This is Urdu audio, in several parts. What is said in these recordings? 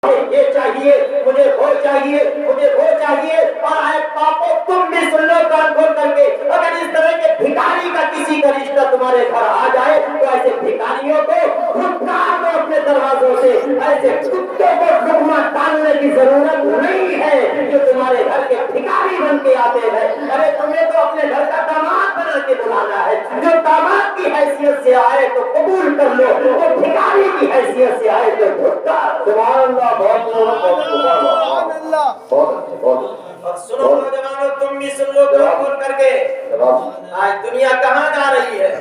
یہ چاہیے مجھے وہ چاہیے مجھے وہ چاہیے. اور اے پاپو تم بھی سن لو کان کھول کر کے, اگر اس طرح کے بھکاری کا کسی کا رشتہ تمہارے گھر آ جائے تو ایسے بھکاریوں کو پھٹکار دو اپنے دروازوں سے. ایسے کتوں کو لقمہ ڈالنے کی ضرورت نہیں ہے جو تمہارے گھر کے بھکاری بن کے آتے ہیں. ارے تمہیں تو اپنے گھر کا داماد بنا کے بلانا ہے. جو داماد کی حیثیت سے آئے تو قبول کر لو, وہ بھکاری کی حیثیت سے آئے تو دھکار. سبحان اللہ. بہت اور سنو نوجوانوں, تم بھی سن لو کھول کر کے, آج دنیا کہاں جا رہی ہے.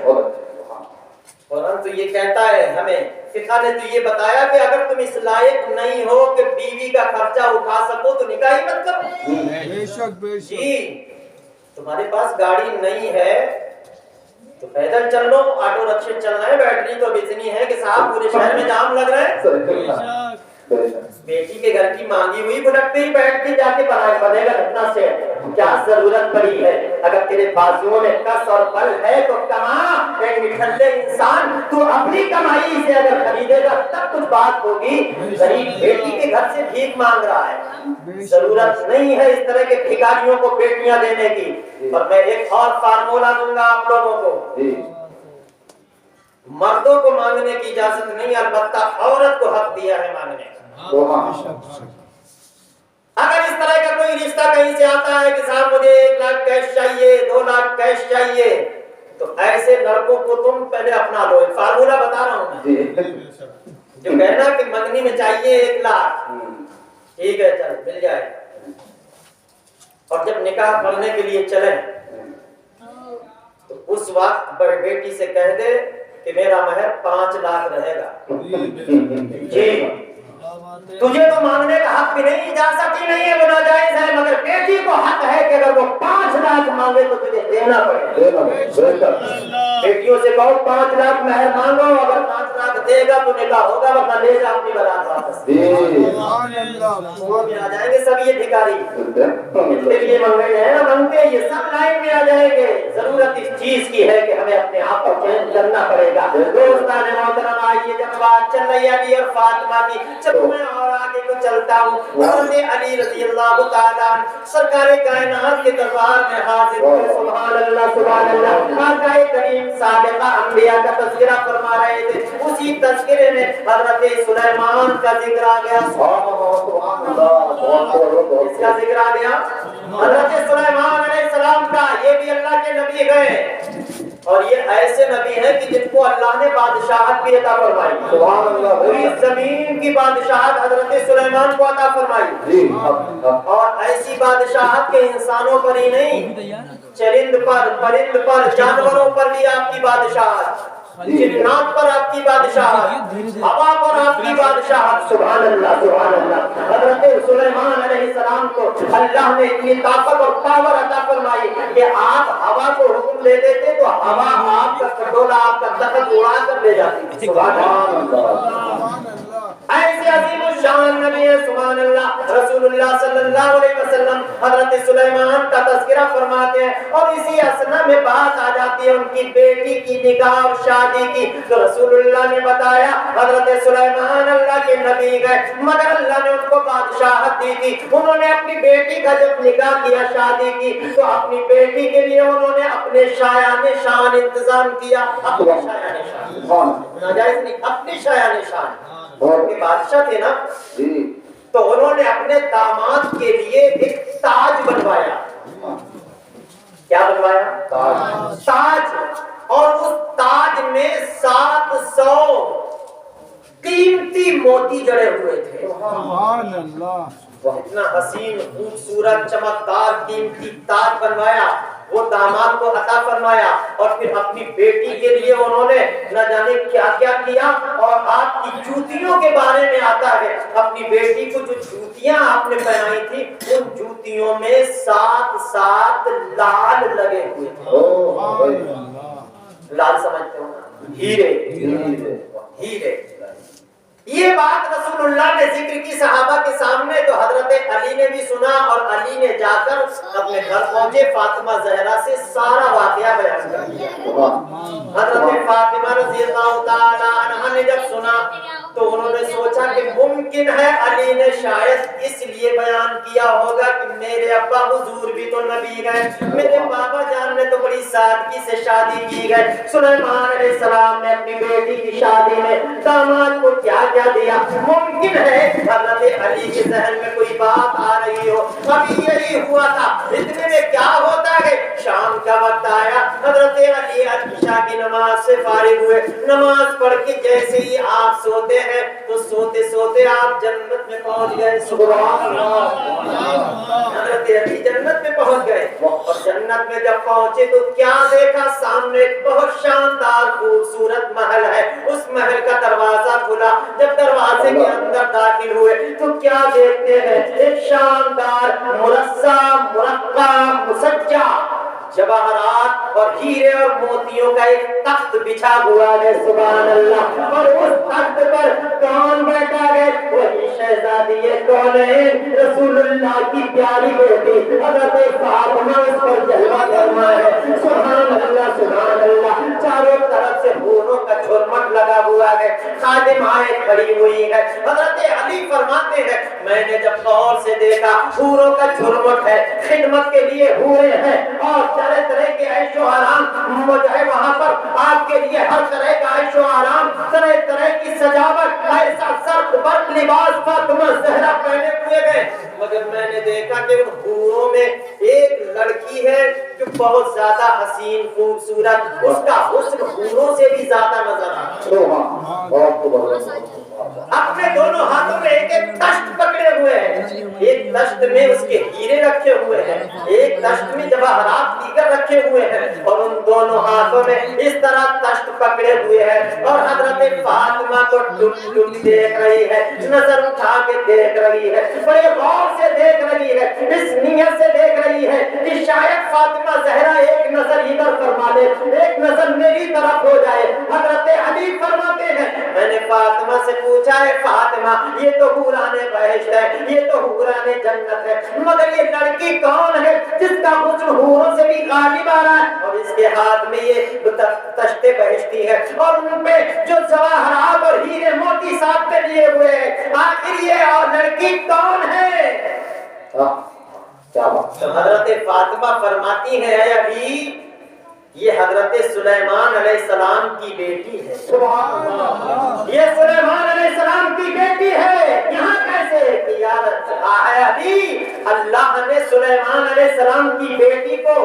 قرآن تو یہ کہتا ہے ہمیں, فقہ نے تو یہ بتایا کہ اگر تم اس لائق نہیں ہو کہ بیوی کا خرچہ اٹھا سکو تو نکاح ہی مت کرو. بے شک بے شک. جی تمہارے پاس گاڑی نہیں ہے تو پیدل چل لو, آٹو رکشے چل رہے ہیں, بیٹری تو اتنی ہے کہ صاحب پورے شہر میں جام لگ رہے ہیں. بیٹی کے گھر کی مانگی ہوئی بلٹ پہ ہی بیٹھ کے جا کے بنے گا گھٹنا سے. کیا ضرورت پڑی ہے؟ اگر تیرے بازوؤں میں کس اور بل ہے تو کما. ایک نٹھلے انسان تو اپنی کمائی سے اگر خریدے گا تب کچھ بات ہوگی. غریب بیٹی کے گھر سے بھیک مانگ رہا ہے. ضرورت نہیں ہے اس طرح کے بھکاریوں کو بیٹیاں دینے کی. اور میں ایک اور فارمولا دوں گا آپ لوگوں کو, مردوں کو مانگنے کی اجازت نہیں, البتہ عورت کو حق دیا ہے مانگنے کا. اگر اس طرح کا کوئی رشتہ کہیں سے آتا ہے کہ صاحب مجھے 1 لاکھ کیش چاہیے, 2 لاکھ کیش چاہیے, تو ایسے لڑکوں کو تم پہلے اپنا لو. ایک فارمولا بتا رہا ہوں میں, جو کہنا کہ منگنی میں چاہیے 1 لاکھ, ٹھیک ہے چل مل جائے, اور جب نکاح پڑھنے کے لیے چلیں تو اس وقت بڑی بیٹی سے کہہ دے کہ میرا مہر 5 لاکھ رہے گا. جی تجھے تو مانگنے کا حق بھی نہیں, اجازت ہی نہیں ہے, وہ ناجائز ہے, مگر بیٹی کو حق ہے کہ اگر وہ 5 لاکھ مانگے تو تجھے دینا پڑے. بیٹیوں سے کہو 5 لاکھ مہر مانگو, اگر 5 لاکھ دے گا تو نکاح ہوگا, ورنہ لے جا اپنی بارات واپس. آ جائیں گے سب یہ بھکاری جتنے بھی یہ منگے ہیں نا منگتے, یہ سب لائن میں آ جائیں گے. ضرورت اس چیز کی ہے کہ ہمیں اپنے آپ کو چینج کرنا پڑے گا. دوستان محترم آئیے, جب بات چل رہی ہے علی اور فاطمہ کی, چلو میں اور آگے کو چلتا ہوں. حضرت علی رضی اللہ تعالیٰ سرکار کائنات کے دربار میں حاضر ہوئے. سبحان اللہ سبحان اللہ. آقا کریم سابقہ انبیاء کا تذکرہ فرما رہے تھے. اسی تذکرے میں حضرت سلیمان کا ذکر آ گیا. اس کا ذکر آ گیا حضرت سلیمان علیہ السلام کا. یہ بھی اللہ کے نبی گئے, اور یہ ایسے نبی ہیں کہ جن کو اللہ نے بادشاہت بھی عطا فرمائی. سبحان اللہ. پوری زمین کی بادشاہت حضرت سلیمان کو عطا فرمائی, اور ایسی بادشاہت کے انسانوں پر ہی نہیں, چرند پر, پرند پر, جانوروں پر بھی آپ کی بادشاہت, جنات پر آپ کی بادشاہت, ہوا پر آپ کی بادشاہت. سبحان اللہ سبحان اللہ. حضرت سلیمان علیہ السلام کو اللہ نے اتنی طاقت اور پاور عطا فرمائی کہ آپ ہوا کو حکم دے دیتے تو ہوا آپ کا کٹولا, آپ کا تخت اڑا کر لے جاتی. سبحان اللہ. ایسے عظیم الشان نبی ہے. سبحان اللہ. رسول اللہ صلی اللہ علیہ وسلم حضرت سلیمان کا تذکرہ فرماتے ہیں, اور اسی اسنا میں بات آ جاتی ہے ان کی بیٹی کی نکاح اور شادی کی. تو رسول اللہ نے بتایا حضرت سلیمان اللہ کے نبی گئے, مگر اللہ نے ان کو بادشاہت دی تھی. انہوں نے اپنی بیٹی کا جب نکاح کیا, شادی کی, تو اپنی بیٹی کے لیے انہوں نے اپنے شایان شان انتظام کیا. اپنے شایان شان, ناجائز نہیں, اپنی شایان شان. اور بادشاہ تھے نا, تو انہوں نے اپنے داماد کے لیے ایک تاج بنوایا. کیا بنوایا؟ تاج. اور اس تاج میں 700 قیمتی موتی جڑے ہوئے تھے. سبحان اللہ. وہ اتنا حسین خوبصورت چمکدار قیمتی تاج بنوایا, وہ داماد کو عطا فرمایا, اور پھر اپنی بیٹی کے لیے انہوں نے نہ جانے کیا کیا کیا. اور آپ کی جوتیوں کے بارے میں آتا ہے, اپنی بیٹی کو جو جوتیاں آپ نے پہنائی تھی, ان جوتیوں میں 7 لال لگے ہوئے تھے. لال سمجھتے ہو نا, ہیرے. ہیرے. یہ بات رسول اللہ نے ذکر کی صحابہ کے سامنے, تو حضرت علی نے بھی سنا, اور علی نے جا کر اپنے گھر پہنچے, فاطمہ زہرا سے سارا واقعہ بیان کر دیا. حضرت فاطمہ رضی اللہ تعالی عنہا نے جب سنا تو انہوں نے سوچا کہ ممکن ہے علی نے شاید اس لیے بیان کیا ہوگا کہ میرے ابا حضور بھی تو نبی گئے، میرے بابا جان نے تو بڑی سادگی سے شادی کی گئے، سلیمان علیہ السلام نے اپنی بیٹی کی شادی میں داماد کو کیا کیا دیا، ممکن ہے حضرت علی کے ذہن میں کوئی بات آ رہی ہو۔ ابھی یہی ہوا تھا، اتنے میں کیا ہوتا ہے، شام کا وقت آیا، حضرت علی عشاء کی نماز سے فارغ ہوئے، نماز پڑھ کے جیسے ہی آپ سوتے ہیں تو سوتے سوتے آپ جنت میں پہنچ گئے، سبحان اللہ، حضرت علی جنت میں پہنچ گئے، اور جنت میں جب پہنچے تو کیا دیکھا، سامنے ایک بہت شاندار خوبصورت محل ہے، اس محل کا دروازہ کھلا، جب دروازے کے اندر داخل ہوئے تو کیا دیکھتے ہیں، ایک شاندار مرصع مرقع مسجع جواہرات اور ہیرے اور موتیوں کا ایک تخت بچھا ہوا ہے، سبحان اللہ، اور اس تخت پر کون بیٹھا ہے، وہی شہزادی کونین رسول اللہ کی پیاری بیٹی حضرت فاطمہ اس پر جلوہ فرما ہے، سبحان اللہ سبحان اللہ، چاروں طرف سے پھولوں کا جھرمٹ لگا ہوا ہے، خادمائیں کھڑی ہوئی ہے، حضرت علی فرماتے ہیں میں نے جب غور سے دیکھا حوروں کا جھرمٹ ہے، خدمت کے لیے حوریں ہیں، اور طرح طرح کے عیش و آرام جو ہے وہاں پر آپ کے لیے ہر طرح کا عیش و آرام، طرح طرح کی سجاوٹ، ایسا سخت برق لباس فاطمہ زہرا پہنے ہوئے گئے، مگر میں نے دیکھا کہ ان حوروں میں ایک لڑکی ہے جو بہت زیادہ حسین خوبصورت، اس کا حسن حوروں سے بھی زیادہ نظر آتا، اپنے دونوں ہاتھوں میں ایک ایک تشت پکڑے ہوئے ہیں، ایک تشت میں اس کے ہیرے رکھے ہوئے ہیں، ایک تشت میں جواہرات دیگر رکھے ہوئے ہیں، اور ان دونوں ہاتھوں میں اس طرح تشت پکڑے ہوئے ہیں، اور حضرت فاطمہ کو ٹک ٹک دیکھ رہی ہے، نظر اٹھا کے دیکھ رہی ہے، بڑے غور سے دیکھ رہی ہے، اس نیت سے دیکھ رہی ہے کہ شاید فاطمہ زہرا ایک نظر ادھر فرما لے، ایک نظر میری طرف ہو جائے۔ حضرت علی فرماتے ہیں میں نے فاطمہ سے پوچھا ہے فاطمہ یہ تو حوران بہشت ہے، یہ تو حوران جنت ہے، مگر یہ لڑکی کون ہے جس کا حسن حوروں سے بھی غالب آ رہا ہے، اور اس کے ہاتھ میں یہ تشت بہشتی ہے، اور ان پہ جو جواہرات اور ہیرے موتی ساتھ پہ لیے ہوئے ہیں، آخر یہ اور لڑکی کون ہے؟ حضرت فاطمہ فرماتی ہے اے علی یہ حضرت سلیمان علیہ السلام کی بیٹی ہے، یہ سلیمان علیہ السلام کی بیٹی ہے، یہاں کیسے کیا ہے علی؟ اللہ نے سلیمان علیہ السلام کی بیٹی کو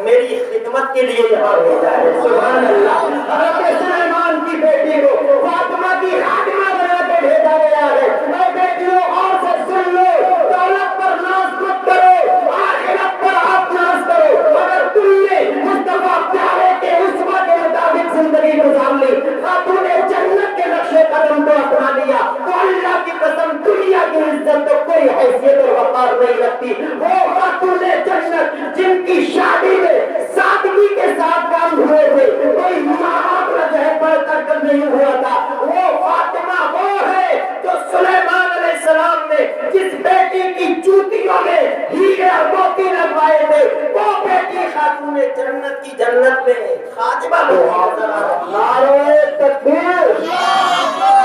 میری خدمت کے لیے یہاں بھیجا ہے، سبحان اللہ، حضرت سلیمان کی بیٹی کو فاطمہ کی خادمہ بنا کے بھیجا گیا ہے۔ اے بیٹیوں اور سے سن لو، دولت پر ناز مت کرو، آخرت پر آپ ناز کرو، اگر تم نے مصطفیٰ پیارے کے اسوہ کے مطابق زندگی گزار لی، خاتون جنت کے نقش قدم کو اپنا لیا، تو اللہ کی قسم دنیا کی عزت تو کوئی حیثیت اور وقار نہیں رکھتی۔ وہ خاتون جنت جن کی شادی میں سادگی کے ساتھ کام ہوئے تھے، کوئی مہارت رجح پڑھ کر نہیں ہوا تھا، وہ فاطمہ وہ ہے جو سلیمان علیہ السلام نے جس بیٹی کی جوتیوں میں ہیرے اور موتی لگوائے تھے، وہ بیٹی خاتون جنت کی جنت میں خادمہ نظر آ رہی ہے۔ نعرہ تکبیر،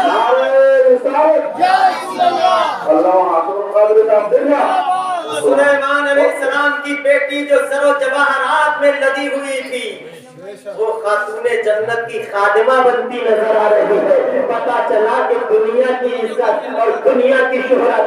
نعرہ رسالت، سلیمان علیہ السلام کی بیٹی جو زر و جواہرات میں لدی ہوئی تھی وہ خاتون جنت کی خادمہ بنتی نظر آ رہی ہے۔ پتہ چلا کہ دنیا کی عزت اور دنیا کی شہرت